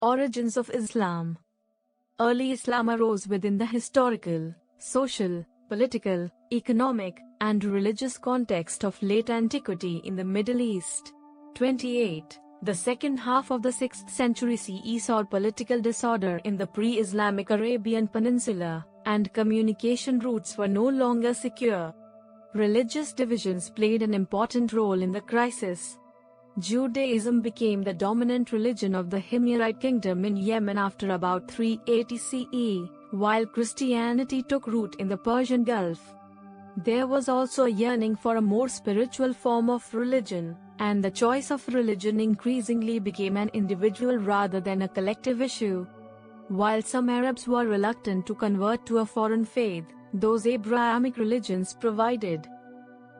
Origins of Islam. Early Islam arose within the historical, social, political, economic, and religious context of late antiquity in the Middle East. 28. The second half of the 6th century CE saw political disorder in the pre-Islamic Arabian Peninsula, and communication routes were no longer secure. Religious divisions played an important role in the crisis. Judaism became the dominant religion of the Himyarite kingdom in Yemen after about 380 CE, while Christianity took root in the Persian Gulf. There was also a yearning for a more spiritual form of religion, and the choice of religion increasingly became an individual rather than a collective issue. While some Arabs were reluctant to convert to a foreign faith, those Abrahamic religions provided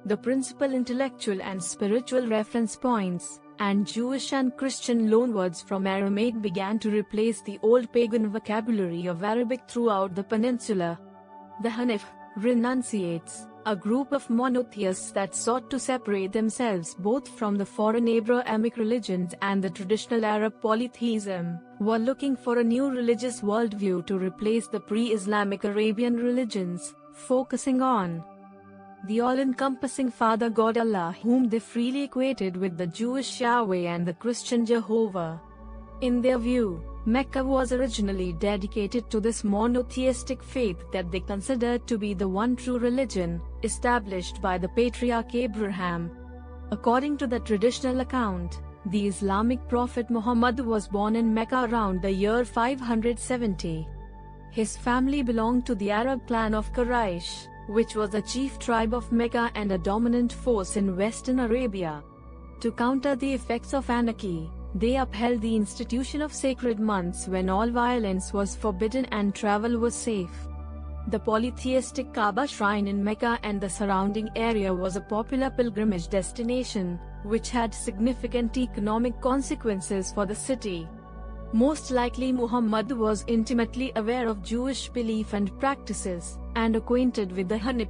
the principal intellectual and spiritual reference points, and Jewish and Christian loanwords from Aramaic began to replace the old pagan vocabulary of Arabic throughout the peninsula. The Hanif renunciates, a group of monotheists that sought to separate themselves both from the foreign Abrahamic religions and the traditional Arab polytheism, were looking for a new religious worldview to replace the pre-Islamic Arabian religions, focusing on the all-encompassing Father God Allah, whom they freely equated with the Jewish Yahweh and the Christian Jehovah. In their view, Mecca was originally dedicated to this monotheistic faith that they considered to be the one true religion, established by the patriarch Abraham. According to the traditional account, the Islamic prophet Muhammad was born in Mecca around the year 570. His family belonged to the Arab clan of Quraysh, which was the chief tribe of Mecca and a dominant force in western Arabia. To counter the effects of anarchy, they upheld the institution of sacred months when all violence was forbidden and travel was safe. The polytheistic Kaaba shrine in Mecca and the surrounding area was a popular pilgrimage destination, which had significant economic consequences for the city. Most likely Muhammad was intimately aware of Jewish belief and practices, and acquainted with the Hanif.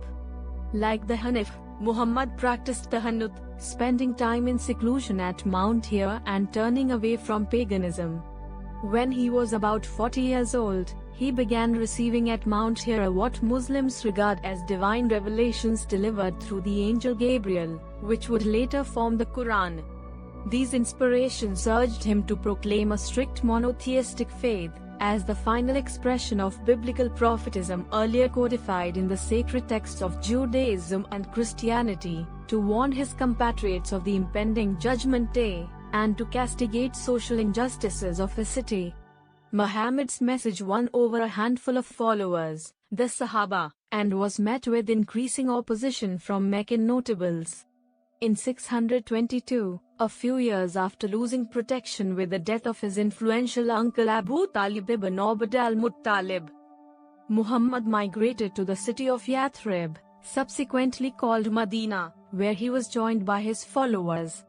Like the Hanif, Muhammad practiced tahannuth, spending time in seclusion at Mount Hira and turning away from paganism. When he was about 40 years old, he began receiving at Mount Hira what Muslims regard as divine revelations delivered through the angel Gabriel, which would later form the Quran. These inspirations urged him to proclaim a strict monotheistic faith, as the final expression of biblical prophetism earlier codified in the sacred texts of Judaism and Christianity, to warn his compatriots of the impending judgment day, and to castigate social injustices of his city. Muhammad's message won over a handful of followers, the Sahaba, and was met with increasing opposition from Meccan notables. In 622, a few years after losing protection with the death of his influential uncle Abu Talib ibn Abd al-Muttalib, Muhammad migrated to the city of Yathrib, subsequently called Medina, where he was joined by his followers.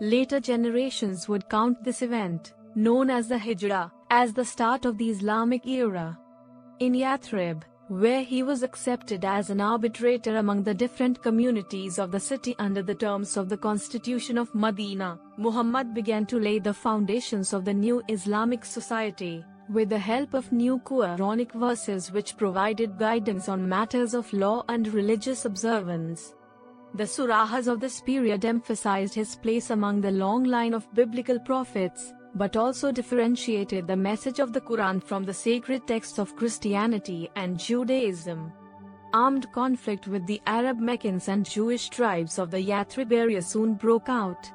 Later generations would count this event, known as the Hijrah, as the start of the Islamic era. In Yathrib, where he was accepted as an arbitrator among the different communities of the city under the terms of the Constitution of Medina, Muhammad began to lay the foundations of the new Islamic society, with the help of new Quranic verses which provided guidance on matters of law and religious observance. The surahs of this period emphasized his place among the long line of biblical prophets, but also differentiated the message of the Quran from the sacred texts of Christianity and Judaism. Armed conflict with the Arab Meccans and Jewish tribes of the Yathrib area soon broke out.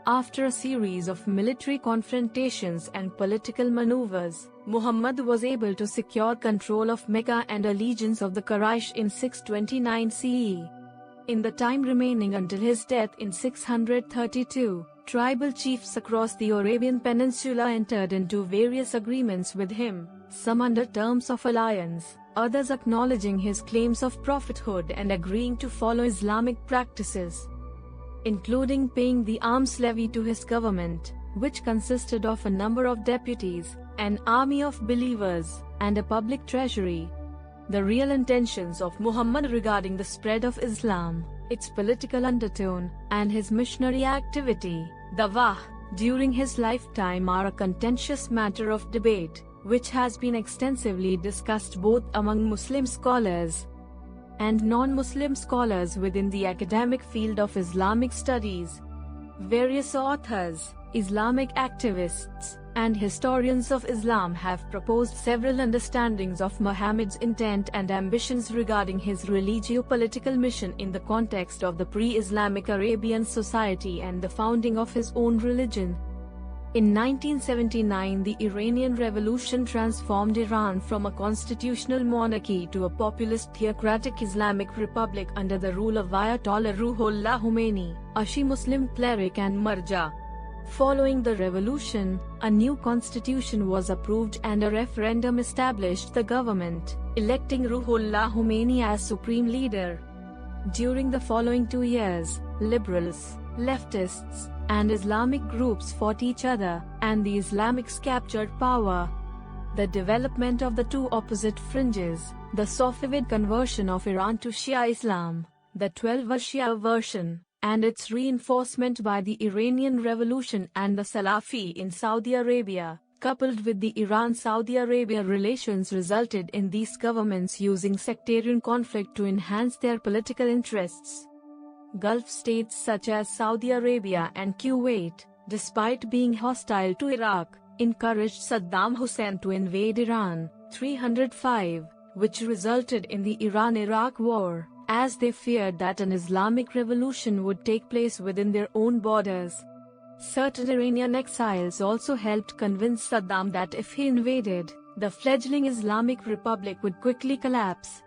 After a series of military confrontations and political maneuvers, Muhammad was able to secure control of Mecca and allegiance of the Quraysh in 629 CE. In the time remaining until his death in 632, tribal chiefs across the Arabian Peninsula entered into various agreements with him, some under terms of alliance, others acknowledging his claims of prophethood and agreeing to follow Islamic practices, including paying the alms levy to his government, which consisted of a number of deputies, an army of believers, and a public treasury. The real intentions of Muhammad regarding the spread of Islam, its political undertone, and his missionary activity, dawah, during his lifetime are a contentious matter of debate, which has been extensively discussed both among Muslim scholars and non-Muslim scholars within the academic field of Islamic studies. Various authors, Islamic activists, and historians of Islam have proposed several understandings of Muhammad's intent and ambitions regarding his religio-political mission in the context of the pre-Islamic Arabian society and the founding of his own religion. In 1979, the Iranian Revolution transformed Iran from a constitutional monarchy to a populist theocratic Islamic republic under the rule of Ayatollah Ruhollah Khomeini, a Shia Muslim cleric and marja. Following the revolution, a new constitution was approved and a referendum established the government, electing Ruhollah Khomeini as supreme leader. During the following 2 years, liberals, leftists, and Islamic groups fought each other, and the Islamics captured power. The development of the two opposite fringes, the Safavid conversion of Iran to Shia Islam, the 12th Shia version, and its reinforcement by the Iranian Revolution and the Salafi in Saudi Arabia, coupled with the Iran-Saudi Arabia relations, resulted in these governments using sectarian conflict to enhance their political interests. Gulf states such as Saudi Arabia and Kuwait, despite being hostile to Iraq, encouraged Saddam Hussein to invade Iran, 305, which resulted in the Iran-Iraq War, as they feared that an Islamic revolution would take place within their own borders. Certain Iranian exiles also helped convince Saddam that if he invaded, the fledgling Islamic Republic would quickly collapse.